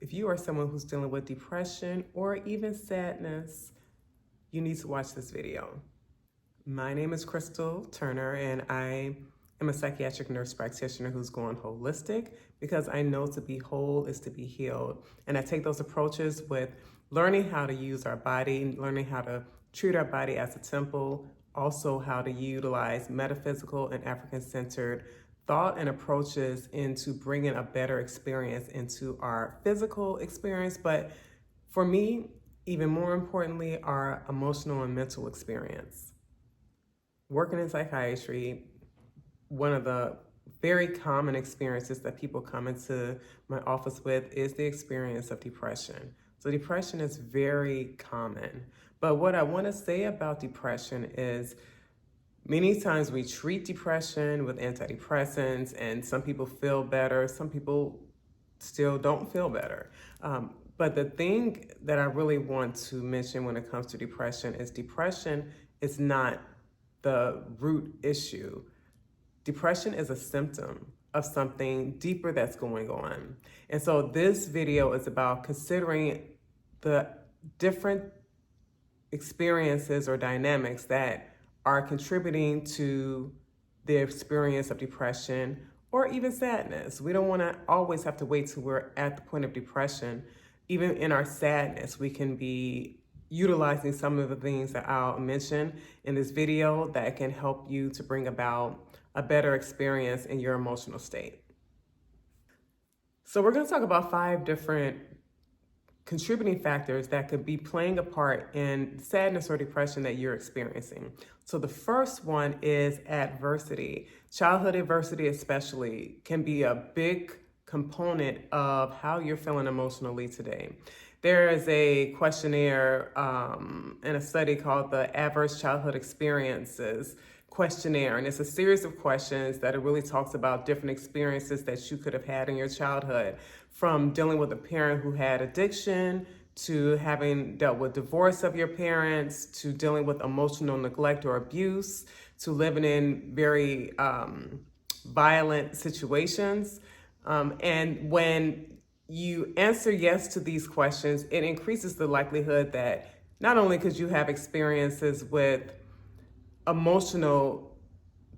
If you are someone who's dealing with depression or even sadness, you need to watch this video. My name is Crystal Turner, and I am a psychiatric nurse practitioner who's going holistic because I know to be whole is to be healed. And I take those approaches with learning how to use our body, learning how to treat our body as a temple, also how to utilize metaphysical and African-centered thought and approaches into bringing a better experience into our physical experience, but for me, even more importantly, our emotional and mental experience. Working in psychiatry, one of the very common experiences that people come into my office with is the experience of depression. So depression is very common. But what I want to say about depression is many times we treat depression with antidepressants, and some people feel better, some people still don't feel better. But the thing that I really want to mention when it comes to depression is not the root issue. Depression is a symptom of something deeper that's going on. And so this video is about considering the different experiences or dynamics that are contributing to the experience of depression or even sadness. We don't want to always have to wait till we're at the point of depression. Even in our sadness, we can be utilizing some of the things that I'll mention in this video that can help you to bring about a better experience in your emotional state. So we're going to talk about 5 different contributing factors that could be playing a part in sadness or depression that you're experiencing. So the first one is adversity. Childhood adversity especially can be a big component of how you're feeling emotionally today. There is a questionnaire in a study called the Adverse Childhood Experiences questionnaire, and it's a series of questions that it really talks about different experiences that you could have had in your childhood, from dealing with a parent who had addiction, to having dealt with divorce of your parents, to dealing with emotional neglect or abuse, to living in very violent situations. And when you answer yes to these questions, it increases the likelihood that not only could you have experiences with emotional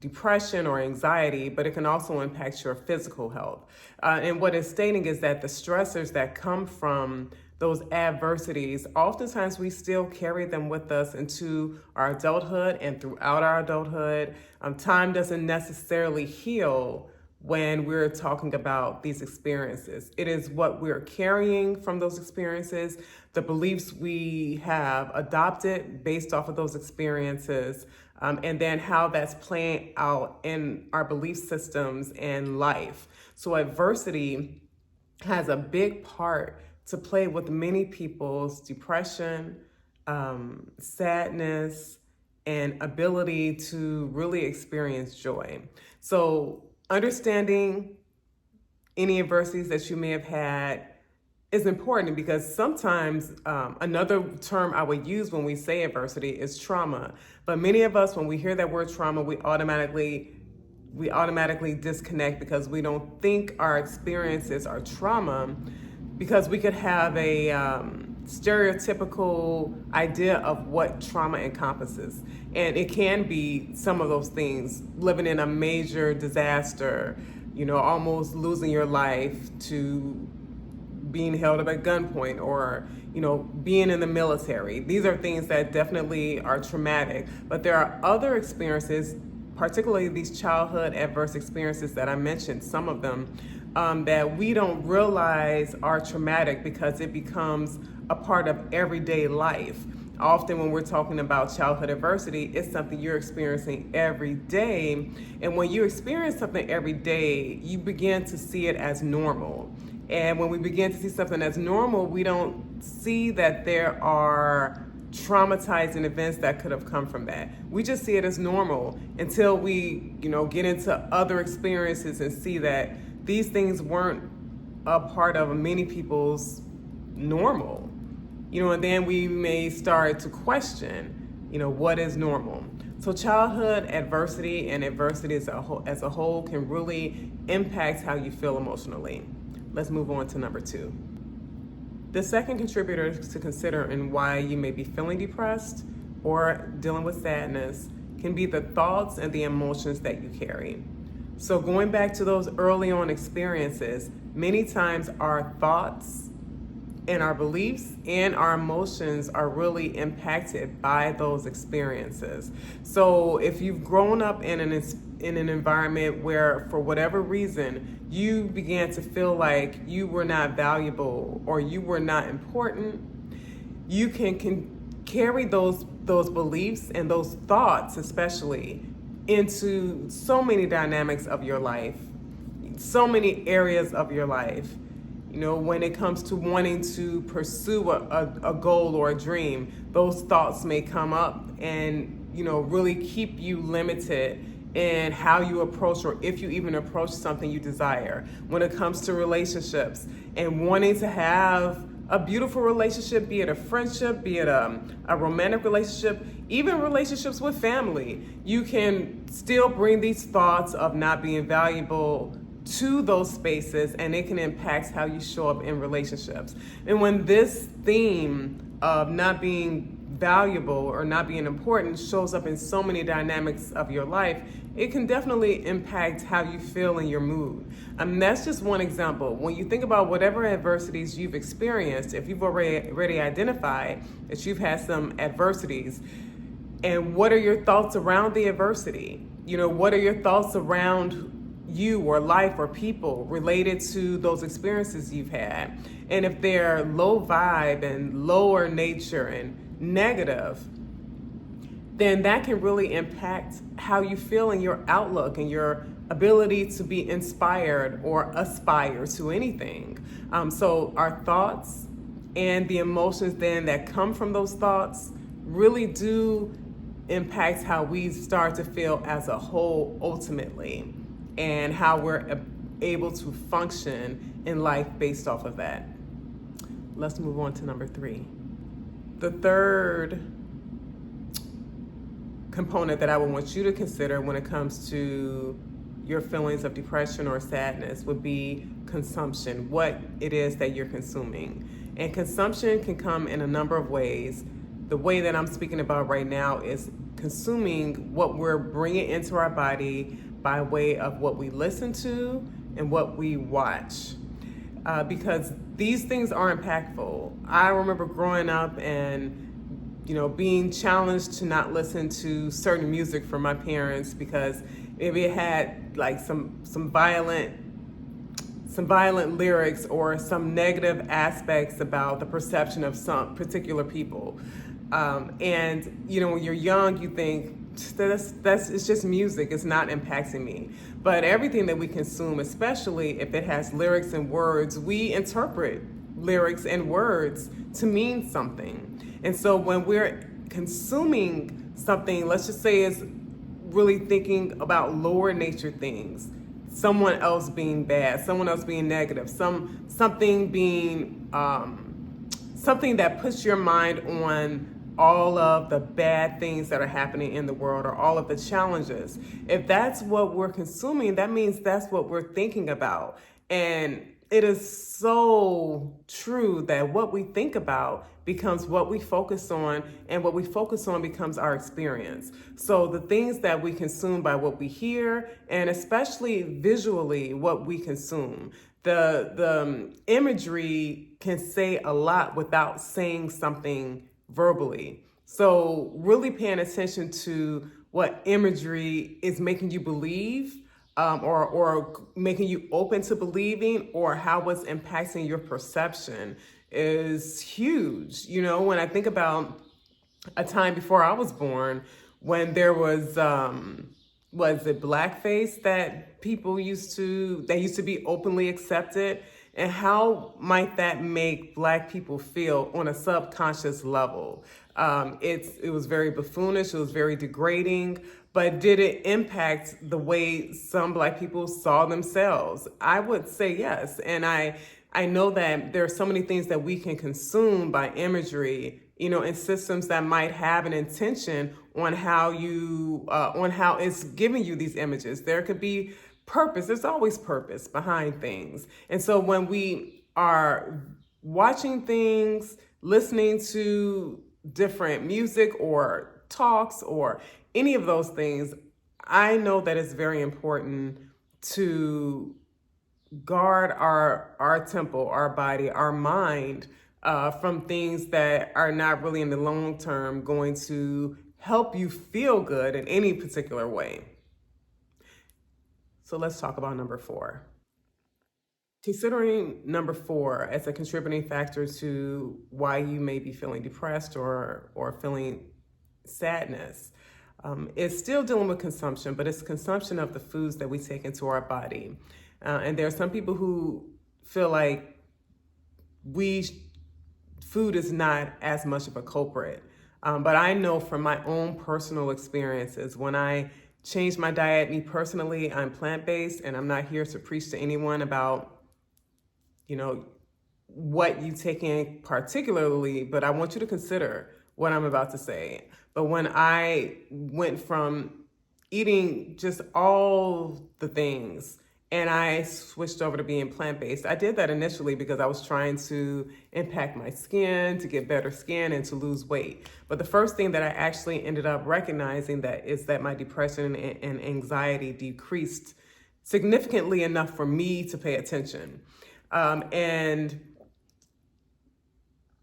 depression or anxiety, but it can also impact your physical health. And what it's stating is that the stressors that come from those adversities, oftentimes we still carry them with us into our adulthood and throughout our adulthood. Time doesn't necessarily heal when we're talking about these experiences. It is what we're carrying from those experiences, the beliefs we have adopted based off of those experiences, and then how that's playing out in our belief systems and life. So adversity has a big part to play with many people's depression, sadness, and ability to really experience joy. So understanding any adversities that you may have had is important, because sometimes another term I would use when we say adversity is trauma. But many of us, when we hear that word trauma, we automatically disconnect because we don't think our experiences are trauma, because we could have a stereotypical idea of what trauma encompasses. And it can be some of those things: living in a major disaster, almost losing your life, to being held up at gunpoint, or being in the military. These are things that definitely are traumatic. But there are other experiences, particularly these childhood adverse experiences that I mentioned, some of them, that we don't realize are traumatic because it becomes a part of everyday life. Often when we're talking about childhood adversity, it's something you're experiencing every day. And when you experience something every day, you begin to see it as normal. And when we begin to see something as normal, we don't see that there are traumatizing events that could have come from that. We just see it as normal until we, get into other experiences and see that these things weren't a part of many people's normal. And then we may start to question, what is normal. So childhood adversity and adversity as a whole can really impact how you feel emotionally. Let's move on to number 2. The second contributor to consider in why you may be feeling depressed or dealing with sadness can be the thoughts and the emotions that you carry. So going back to those early on experiences, many times our thoughts and our beliefs and our emotions are really impacted by those experiences. So if you've grown up in an environment where, for whatever reason, you began to feel like you were not valuable or you were not important, you can carry those beliefs and those thoughts, especially, into so many dynamics of your life, so many areas of your life. You know, when it comes to wanting to pursue a goal or a dream, those thoughts may come up and, you know, really keep you limited in how you approach, or if you even approach something you desire. When it comes to relationships and wanting to have a beautiful relationship, be it a friendship, be it a romantic relationship, even relationships with family, you can still bring these thoughts of not being valuable to those spaces, and it can impact how you show up in relationships. And when this theme of not being valuable or not being important shows up in so many dynamics of your life, it can definitely impact how you feel in your mood. That's just one example. When you think about whatever adversities you've experienced, if you've already identified that you've had some adversities, and what are your thoughts around the adversity? You know, what are your thoughts around you or life or people related to those experiences you've had? And if they're low vibe and lower nature and negative, then that can really impact how you feel in your outlook and your ability to be inspired or aspire to anything. So our thoughts and the emotions then that come from those thoughts really do impact how we start to feel as a whole ultimately, and how we're able to function in life based off of that. Let's move on to number 3. The third component that I would want you to consider when it comes to your feelings of depression or sadness would be consumption, what it is that you're consuming. And consumption can come in a number of ways. The way that I'm speaking about right now is consuming what we're bringing into our body by way of what we listen to and what we watch. Because these things are impactful. I remember growing up and, you know, being challenged to not listen to certain music from my parents because maybe it had like some violent lyrics or some negative aspects about the perception of some particular people. And, you know, when you're young, you think, it's just music, it's not impacting me. But everything that we consume, especially if it has lyrics and words, we interpret lyrics and words to mean something. And so when we're consuming something, let's just say it's really thinking about lower nature things, someone else being bad, someone else being negative, something being something that puts your mind on all of the bad things that are happening in the world or all of the challenges. If that's what we're consuming, that means that's what we're thinking about. And it is so true that what we think about becomes what we focus on, and what we focus on becomes our experience. So the things that we consume by what we hear, and especially visually what we consume. The imagery can say a lot without saying something verbally. So really paying attention to what imagery is making you believe, or making you open to believing, or how it's impacting your perception is huge. You know, when I think about a time before I was born, when there was it blackface that people used to be openly accepted, and how might that make Black people feel on a subconscious level? It was very buffoonish, it was very degrading, but did it impact the way some Black people saw themselves? I would say yes. And I know that there are so many things that we can consume by imagery, you know, in systems that might have an intention on how it's giving you these images. There could be purpose. There's always purpose behind things. And so when we are watching things, listening to different music or talks or any of those things, I know that it's very important to guard our temple, our body, our mind from things that are not really in the long term going to help you feel good in any particular way. So let's talk about number 4. Considering number 4 as a contributing factor to why you may be feeling depressed or feeling sadness, it's still dealing with consumption, but it's consumption of the foods that we take into our body. And there are some people who feel like food is not as much of a culprit. But I know from my own personal experiences, when I changed my diet, me personally, I'm plant-based, and I'm not here to preach to anyone about, what you take in particularly, but I want you to consider what I'm about to say. But when I went from eating just all the things and I switched over to being plant-based, I did that initially because I was trying to impact my skin, to get better skin, and to lose weight. But the first thing that I actually ended up recognizing is that my depression and anxiety decreased significantly enough for me to pay attention. And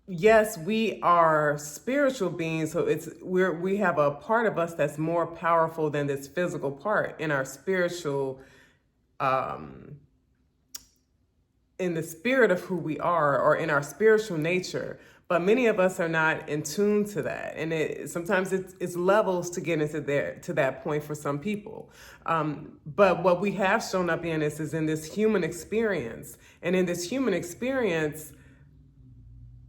yes, we are spiritual beings, so we have a part of us that's more powerful than this physical part in our spiritual, in the spirit of who we are, or in our spiritual nature. But many of us are not in tune to that, and sometimes it's levels to get into to that point for some people. But what we have shown up in is in this human experience, and in this human experience,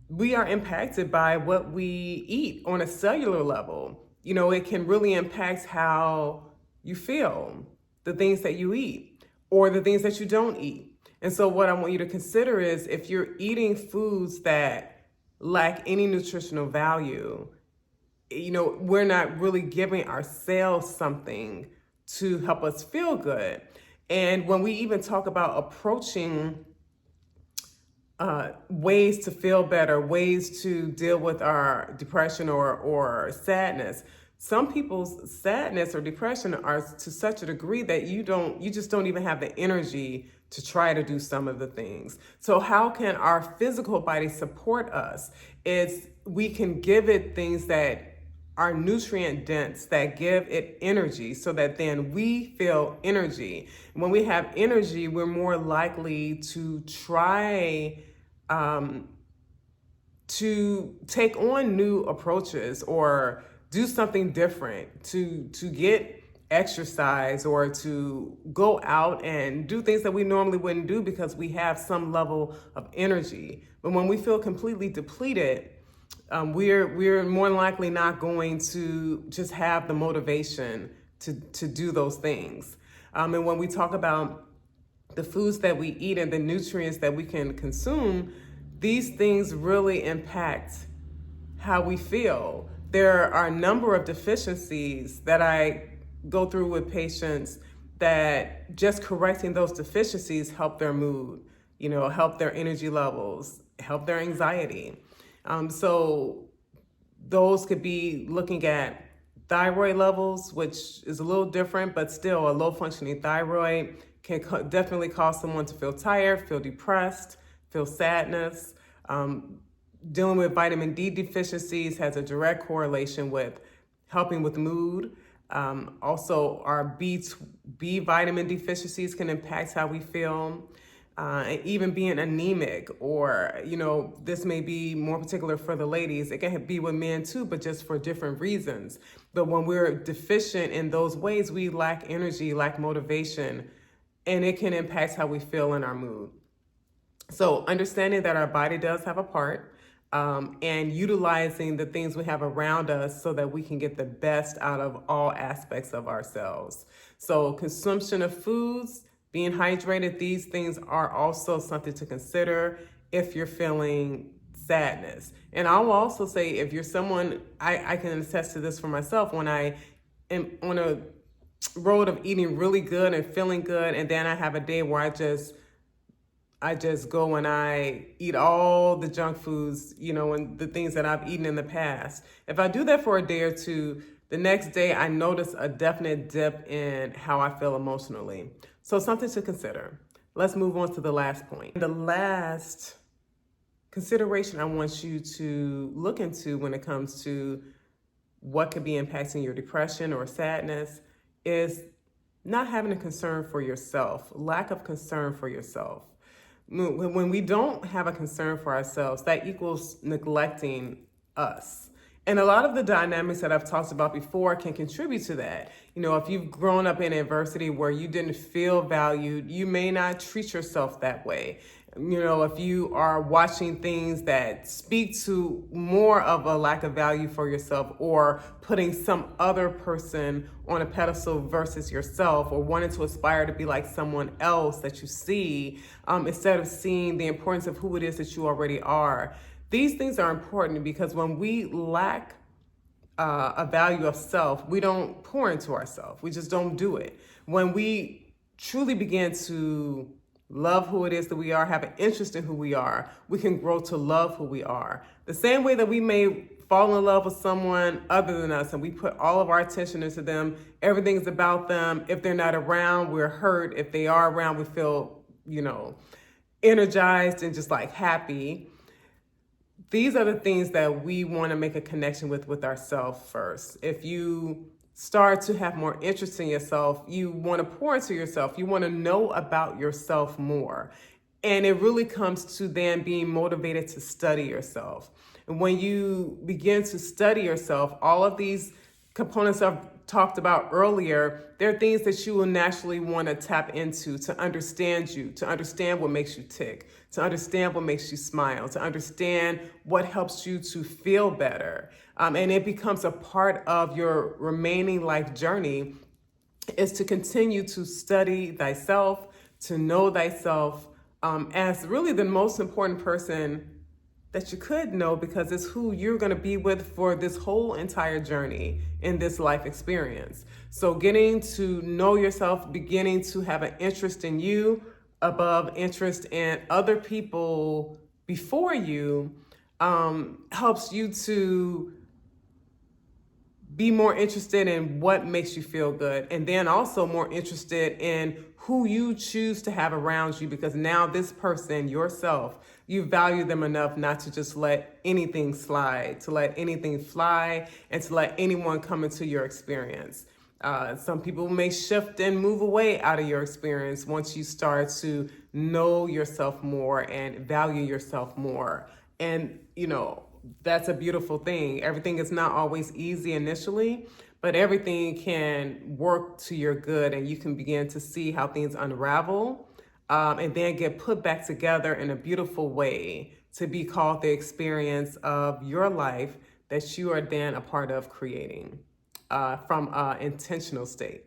we are impacted by what we eat on a cellular level. It can really impact how you feel, the things that you eat, or the things that you don't eat. And so what I want you to consider is, if you're eating foods that lack any nutritional value, we're not really giving ourselves something to help us feel good. And when we even talk about approaching ways to feel better, ways to deal with our depression or sadness, some people's sadness or depression are to such a degree that you just don't even have the energy to try to do some of the things. So how can our physical body support us? We can give it things that are nutrient dense, that give it energy, so that then we feel energy. When we have energy, we're more likely to try to take on new approaches or do something different, to get exercise or to go out and do things that we normally wouldn't do because we have some level of energy. But when we feel completely depleted, we're more likely not going to just have the motivation to do those things. And when we talk about the foods that we eat and the nutrients that we can consume, these things really impact how we feel. There are a number of deficiencies that I go through with patients that just correcting those deficiencies help their mood, help their energy levels, help their anxiety. So those could be looking at thyroid levels, which is a little different, but still a low functioning thyroid can definitely cause someone to feel tired, feel depressed, feel sadness. Dealing with vitamin D deficiencies has a direct correlation with helping with mood. Also, our B vitamin deficiencies can impact how we feel. And even being anemic, or, this may be more particular for the ladies. It can be with men too, but just for different reasons. But when we're deficient in those ways, we lack energy, lack motivation, and it can impact how we feel in our mood. So understanding that our body does have a part, and utilizing the things we have around us so that we can get the best out of all aspects of ourselves. So consumption of foods, being hydrated, these things are also something to consider if you're feeling sadness. And I will also say, if you're someone, I can attest to this for myself, when I am on a road of eating really good and feeling good, and then I have a day where I just go and I eat all the junk foods, and the things that I've eaten in the past. If I do that for a day or two, the next day I notice a definite dip in how I feel emotionally. So something to consider. Let's move on to the last point. The last consideration I want you to look into when it comes to what could be impacting your depression or sadness is not having a concern for yourself, lack of concern for yourself. When we don't have a concern for ourselves, that equals neglecting us. And a lot of the dynamics that I've talked about before can contribute to that. If you've grown up in adversity where you didn't feel valued, you may not treat yourself that way. If you are watching things that speak to more of a lack of value for yourself, or putting some other person on a pedestal versus yourself, or wanting to aspire to be like someone else that you see, instead of seeing the importance of who it is that you already are. These things are important because when we lack a value of self, we don't pour into ourselves. We just don't do it. When we truly begin to love who it is that we are, have an interest in who we are, we can grow to love who we are. The same way that we may fall in love with someone other than us and we put all of our attention into them, everything's about them. If they're not around, we're hurt. If they are around, we feel, energized and just like happy. These are the things that we want to make a connection with ourselves first. If you start to have more interest in yourself, you want to pour into yourself, you want to know about yourself more. And it really comes to then being motivated to study yourself. And when you begin to study yourself, all of these components I've talked about earlier, they're things that you will naturally want to tap into to understand you, to understand what makes you tick, to understand what makes you smile, to understand what helps you to feel better. And it becomes a part of your remaining life journey, is to continue to study thyself, to know thyself as really the most important person that you could know, because it's who you're going to be with for this whole entire journey in this life experience. So getting to know yourself, beginning to have an interest in you above interest in other people before you, helps you to be more interested in what makes you feel good, and then also more interested in who you choose to have around you, because now this person, yourself, you value them enough not to just let anything slide, to let anything fly, and to let anyone come into your experience. Some people may shift and move away out of your experience once you start to know yourself more and value yourself more. And, that's a beautiful thing. Everything is not always easy initially, but everything can work to your good, and you can begin to see how things unravel and then get put back together in a beautiful way to be called the experience of your life that you are then a part of creating from an intentional state.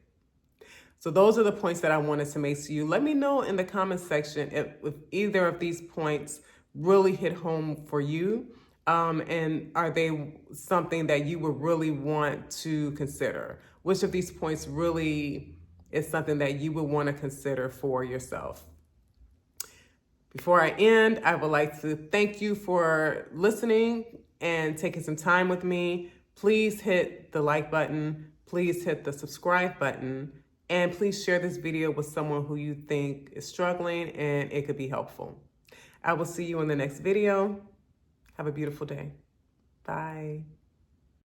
So those are the points that I wanted to make to you. Let me know in the comment section if either of these points really hit home for you. And are they something that you would really want to consider? Which of these points really is something that you would want to consider for yourself? Before I end, I would like to thank you for listening and taking some time with me. Please hit the like button. Please hit the subscribe button. And please share this video with someone who you think is struggling and it could be helpful. I will see you in the next video. Have a beautiful day. Bye.